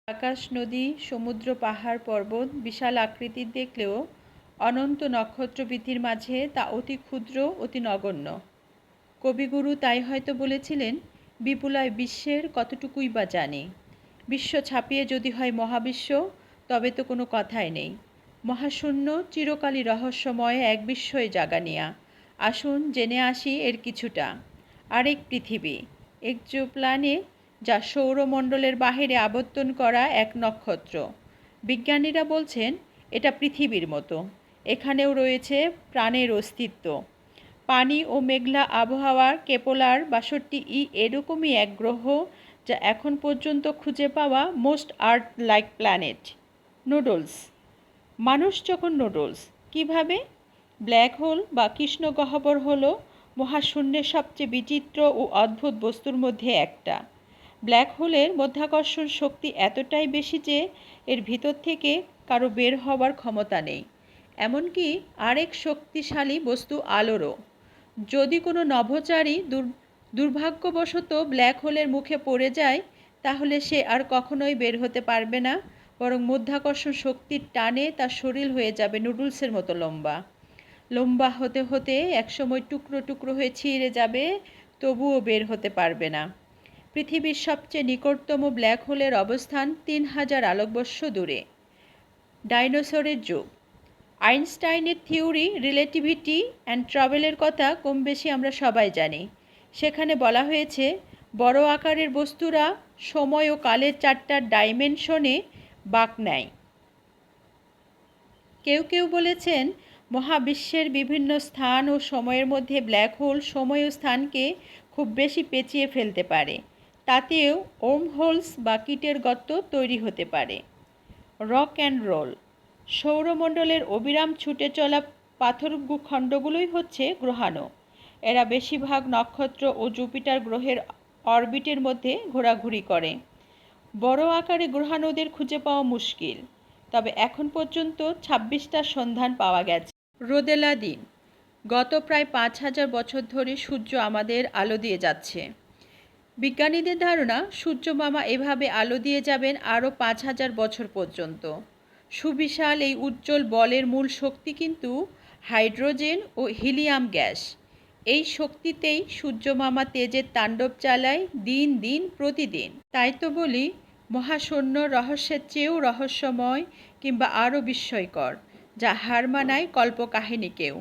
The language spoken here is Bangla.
আকাশ, নদী, সমুদ্র, পাহাড়, পর্বত বিশাল আকৃতির দেখলেও অনন্ত নক্ষত্রবৃদ্ধির মাঝে তা অতি ক্ষুদ্র, অতি নগণ্য। কবিগুরু তাই হয়তো বলেছিলেন, বিপুলায় বিশ্বের কতটুকুই বা জানে। বিশ্ব ছাপিয়ে যদি হয় মহাবিশ্ব, তবে তো কোনো কথাই নেই। মহাশূন্য চিরকালই রহস্যময় এক বিস্ময় জাগানিয়া। আসুন জেনে আসি এর কিছুটা। আরেক পৃথিবী, এক্সোপ্ল্যানেট, যা সৌরমণ্ডলের বাহিরে আবর্তন করা এক নক্ষত্র। বিজ্ঞানীরা বলছেন এটা পৃথিবীর মতো, এখানেও রয়েছে প্রাণের অস্তিত্ব। পানি ও মেঘলা আবহাওয়ার কেপলার ৬২ এরকমই এক গ্রহ, যা এখন পর্যন্ত খুঁজে পাওয়া মোস্ট আর্থ লাইক প্ল্যানেট। নুডলস। মানুষ যখন নুডলস, কীভাবে? ব্ল্যাক হোল বা কৃষ্ণগহ্বর হলো মহাশূন্যের সবচেয়ে বিচিত্র ও অদ্ভুত বস্তুর মধ্যে একটা। ব্ল্যাক হোলের মধ্যাকর্ষণ শক্তি এতটাই বেশি যে এর ভিতর থেকে কারো বের হওয়ার ক্ষমতা নেই। এমনকি আরেক শক্তিশালী বস্তু আলোরও। যদি কোনো নভোচারী দুর্ভাগ্যবশত ব্ল্যাক হোলের মুখে পড়ে যায়, তাহলে সে আর কখনোই বের হতে পারবে না, বরং মধ্যাকর্ষণ শক্তির টানে তার শরীর হয়ে যাবে নুডলসের মতো লম্বা। লম্বা হতে হতে একসময় টুকরো টুকরো হয়ে ছিঁড়ে যাবে, তবুও বের হতে পারবে না। পৃথিবীর সবচেয়ে নিকটতম ব্ল্যাক হোলের অবস্থান ৩,০০০ আলোকবর্ষ দূরে। ডাইনোসরের যুগ। আইনস্টাইনের থিওরি রিলেটিভিটি অ্যান্ড ট্রাভেলের কথা কম বেশি আমরা সবাই জানি। সেখানে বলা হয়েছে, বড় আকারের বস্তুরা সময় ও কালের ৪টা ডাইমেনশনে বাঁক নেয়। কেউ কেউ বলেছেন, মহাবিশ্বের বিভিন্ন স্থান ও সময়ের মধ্যে ব্ল্যাক হোল সময় ও স্থানকে খুব বেশি পেঁচিয়ে ফেলতে পারে। তাতেও ওর্মহোলস বা কীটের গর্ত তৈরি হতে পারে। Rock and roll. সৌরমণ্ডলের অবিরাম ছুটে চলা পাথরখণ্ডগুলোই হচ্ছে গ্রহাণু। এরা বেশিরভাগ নক্ষত্র ও জুপিটার গ্রহের অরবিটের মধ্যে ঘোরাঘুরি করে। বড় আকারে গ্রহাণুদের খুঁজে পাওয়া মুশকিল, তবে এখন পর্যন্ত ২৬টার সন্ধান পাওয়া গেছে। রোদেলা দিন। গত প্রায় ৫,০০০ বছর ধরে সূর্য আমাদের আলো দিয়ে যাচ্ছে। বিজ্ঞানীদের ধারণা, সূর্যমামা এভাবে আলো দিয়ে যাবেন আরও ৫,০০০ বছর পর্যন্ত। সুবিশাল এই উজ্জ্বল বলের মূল শক্তি কিন্তু হাইড্রোজেন ও হিলিয়াম গ্যাস। এই শক্তিতেই সূর্যমামা তেজের তাণ্ডব চালায় দিন দিন প্রতিদিন। তাই তো বলি, মহাশূন্য রহস্যের চেয়েও রহস্যময়, কিংবা আরও বিস্ময়কর, যা হার মানায় কল্পকাহিনীকেও।